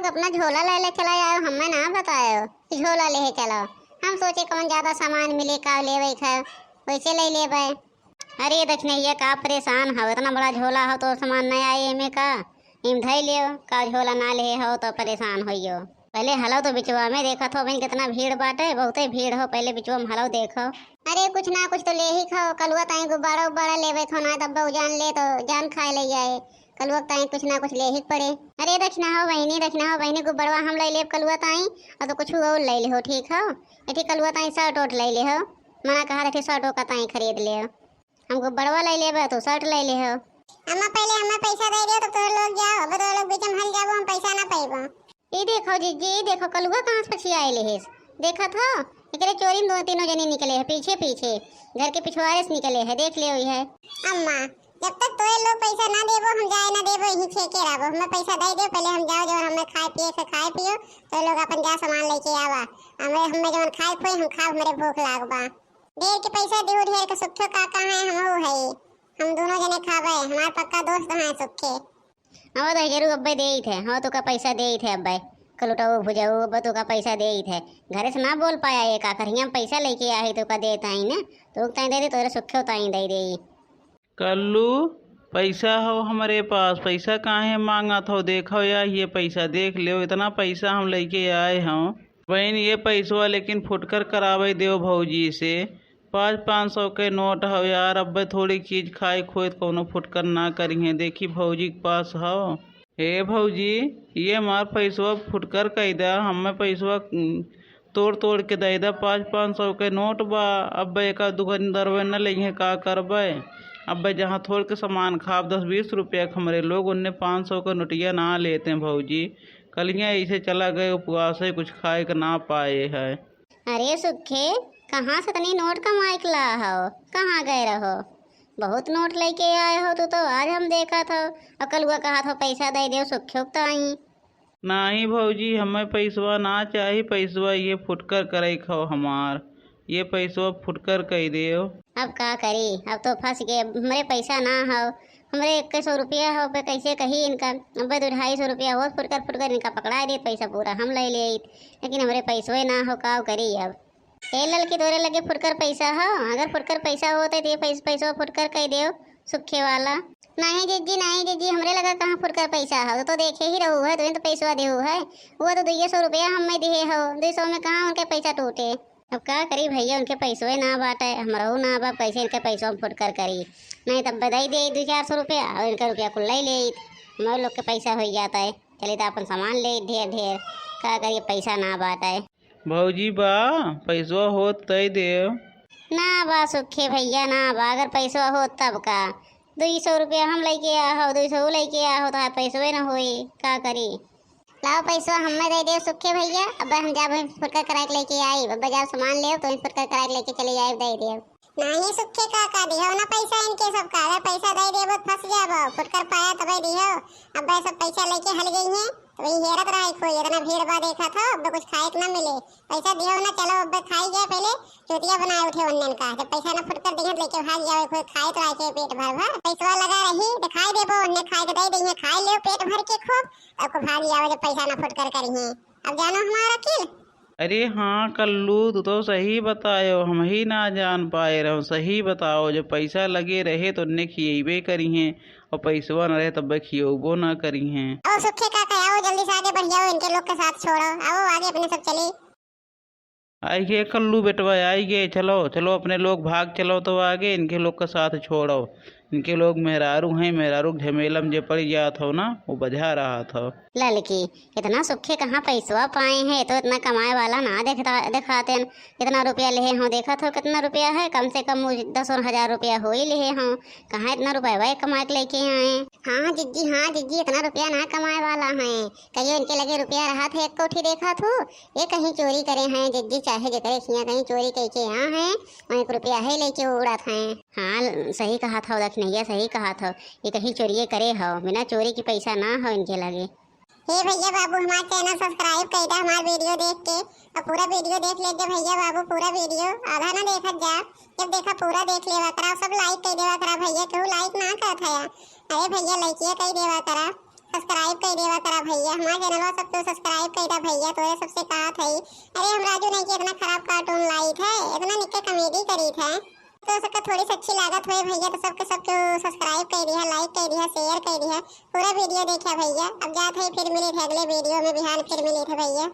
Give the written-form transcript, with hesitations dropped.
लोग अपना झोला ले ले चला जाओ, हमें ना बतायो कि झोला ले चलो। हम सोचे कौन ज्यादा सामान मिले का ले खा वैसे ले ले। अरे देखने ये का परेशान हो, इतना बड़ा झोला हो तो सामान नहीं आए एमे का इम धई लियो का झोला ना ले हो तो परेशान होइयो। पहले हलो तो बिचवा में देखा थो भाई कितना भीड़ बाटे, बहुते भीड़ हो, पहले बिचवा में हलो देखो। अरे कुछ ना कुछ तो ले ही खाओ, कलुआ ताई गुब्बारा उब्बारा लेवे खाना तब जान ले तो जान खाए ले जाए, कलुआ ताई कुछ ना कुछ ले ही पड़े। अरे रखना हो बहनी गुब्बारा हम ले ले कलुआ ताई और तो कुछ और ले ले हो, ठीक हो। एठी कलुआ ताई शर्ट ओट ले ले हो, मना कहा थे शर्ट का ताई खरीद ले हो, हम गुब्बारा ले ले तो शर्ट ले ले हो। अम्मा पहले हमें पैसा दे दियो तो तुम लोग जाओ, अब तो लोग बीच में हल जाओ, हम पैसा ना पाएबो। ये देखो जीजी, देखो कलुआ कहां से पछी आए ले, देखा था एकरे चोरी में 2-3 जने निकले है, पीछे पीछे घर के पिछवाड़े से निकले है, देख लियो है। अम्मा जब तक तो लोग पैसा ना देबो हम जाए ना देबो, यही छेके रहबो, हमें पैसा दे दियो पहले हम जाओ, जो हमें खाए पिए से खाए पियो तो लोग अपन जा सामान लेके आवा, हमें जो खाए खोई हम खाओ, हमारे भूख लागबा। ढेर के पैसा दियो, ढेर के सुखे काका है हम है, हम दोनों जने खावे, हमारे पक्का दोस्त हैं सुखे। अब तो जरूर अब्बे दे ही थे, हाँ तो का पैसा दे ही थे अब्बे, कलुटाऊ भुजाऊ अब तो का पैसा दे ही थे, घर से ना बोल पाया ये का करिया पैसा लेके आई तो का देता ही ने तो ताई दे दे तो सुखे ताई दे दे। कल्लू पैसा हो हमारे पास, पैसा काहे मांगा था, देखो या ये पैसा देख लो, इतना पैसा हम लेके आए हों बहन, ये पैसवा लेकिन फुटकर करावे दो भौजी से, 500 के नोट हो यार, अब थोड़ी चीज खाए खोए कोनो फुटकर ना करिए, देखी भौजी के पास हो। हे भौजी ये हमार पैसवा फुटकर कह दा, हमें पैसवा तोड़ तोड़ के दे दा, 500 के नोट बा, अब एक दुकानदार न लेंगे का करबे, अब जहाँ थोड़ के सामान खाब 10-20 रुपया हमारे लोग उनने 500 का नोटिया ना लेते हैं भौजी, कलियाँ ऐसे चला गए उपवास है, कुछ खाए का ना पाए है। अरे सुखे कहाँ से तनी नोट कमाए के ला हो, कहाँ गए रहो, बहुत नोट लेके आए हो तो आज हम देखा था, अकल हुआ कहा था पैसा दे दो सुखे तो आई। नहीं भौजी हमें पैसवा ना चाहिए, पैसवा ये फुटकर करे खाओ हमार, ये पैसवा फुटकर कह दो। अब का करी, अब तो फंस गए, हमारे पैसा ना हो, हमारे 2100 रुपया हो पे कैसे कही इनका, अब 250 रुपया हो, फुटकर इनका पकड़ा दे पैसा पूरा हम ले ले, लेकिन हमारे पैसवे ना हो, का करी। अब ए लड़की तोरे लगे फुटकर पैसा हो, अगर फुटकर पैसा होते तो ये पैसा फुटकर कह दो सुखे वाला। नहीं जीजी हमरे लगा कहाँ फुटकर पैसा हो, तो देखे ही रहू है, तो पैसा देहू है, वो तो 200 रुपया हमें दिए हो, 200 में कहाँ उनके पैसा टूटे। अब क्या करी भैया, उनके पैसों ना बाटे, हमारा ना बा पैसे, इनके पैसों में फुटकर करी, नहीं तब बधाई दे 200-400 रुपया और इनका रुपया खुला ही ले, हमारे लोग के पैसा हो जाता है, चले तो अपन सामान ले ढेर ढेर, क्या करिए पैसा ना बाटे। भौजी बा पैसवा हो तय दे ना बा सुखे भैया ना बा, अगर पैसा हो तब का 200 रुपया हम लेके आ हो, 200 लेके आ हो तो पैसवे ना होई, का करी। लाओ पैसा हमें दे दे सुखे भैया, अब हम जब फुटकर करा के लेके आई, अब जब सामान ले तो फुटकर करा के लेके चले जाए, दे दे। नहीं सुखे का दियो ना पैसा इनके सब का, अगर पैसा दे दे बहुत फंस जाबो, फुटकर पाया तब दियो, अब सब पैसा लेके हल गई हैं तो वही हेरत रहा कोई, इतना भीड़ बा देखा था, अब कुछ खाए के ना मिले, पैसा दियो ना, चलो अब खाई जाए, पहले चोटिया बनाए उठे उन्नन का, जब पैसा ना फुटकर दिए लेके भाग जाओ, कोई खाए तो आके पेट भर भर पैसा लगा रही तो खाई देबो, उन्ने खाए के दे दी, खाई ले पेट भर के खूब, अब को भाग जाओ जब पैसा ना फुटकर करी। अब जानो हमारा किल। अरे हाँ कल्लू तू तो सही बतायो, हम ही ना जान पाए रहो, सही बताओ, जब पैसा लगे रहे तो उन्हें खिएबे करी हैं और पैसवा न रहे तब खियोबो ना करी हैं। आओ सुखे काका आओ जल्दी से आगे बढ़ जाओ, इनके लोग के साथ छोड़ो, आओ आगे अपने सब चले। आई गए कल्लू बेटवा आई गए, चलो चलो अपने लोग भाग चलो तो आगे, इनके लोग का साथ छोड़ो, इनके लोग मेहरारू हैं, मेहरारू झमेलम जे पड़ जात हो ना वो बजा रहा था। लड़की इतना सुखे कहाँ पैसवा पाए हैं, तो इतना कमाए वाला ना दिखाते, कितना रुपया ले हो, देखा तो कितना रुपया है, कम से कम 10,000 रुपया हो ही ले हो, कहाँ इतना रुपया भाई कमा के लेके आए। हाँ जीजी इतना रुपया ना कमाए वाला है, कहीं इनके लगे रुपया रहा था एक कोठी देखा थो, ये कहीं चोरी करे हैं जीजी, चाहे जितने खिया कहीं चोरी करके यहाँ है और 1 रुपया है लेके उड़ा था। हाँ सही कहा था दखनैया, सही कहा था, ये कहीं चोरी करे हो, बिना चोरी की पैसा ना हो इनके लगे। हे भैया बाबू हमारा चैनल सब्सक्राइब कर दे, हमारा वीडियो देख के और पूरा वीडियो देख लेते भैया बाबू, पूरा वीडियो आधा ना देखा जा, जब देखा पूरा देख लेवा करा, सब लाइक कर देवा करा भैया, क्यों लाइक ना करत है। अरे भैया लाइकिया कर देवा करा, सब्सक्राइब कर देवा करा भैया, हमारे चैनल सबको सब्सक्राइब कर दा भैया। तोरे सबसे कहा था अरे हम राजू नहीं कि इतना खराब कार्टून लाई थे, इतना निक्के कॉमेडी करी थे, तो सबका थोड़ी सी अच्छी लागत हुई भैया, तो सबके सबको सब्सक्राइब कर दिया, लाइक कर दिया, शेयर कर दिया, पूरा वीडियो देखा भैया। अब जाते हैं फिर मिले थे अगले वीडियो में, बिहान फिर मिले थे भैया।